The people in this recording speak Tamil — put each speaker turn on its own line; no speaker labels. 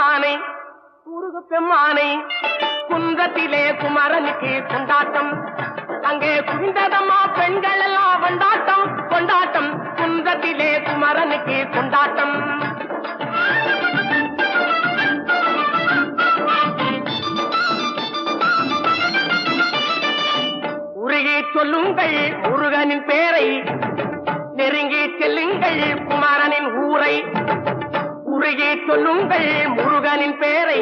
பெம்மானை முருகு பெம்மானை குன்றத்திலே குமரனுக்கு கொண்டாட்டம் அங்கே குவிந்ததம்மா பெண்கள் எல்லாம் கொண்டாட்டம் கொண்டாட்டம் குன்றத்திலே குமரனுக்கு கொண்டாட்டம் உருகி சொல்லுங்கள் முருகனின் பேரை நெருங்கி செல்லுங்கள் குமரனின் ஊரை உருகி சொல்லுங்கள் முருகனின் பேரை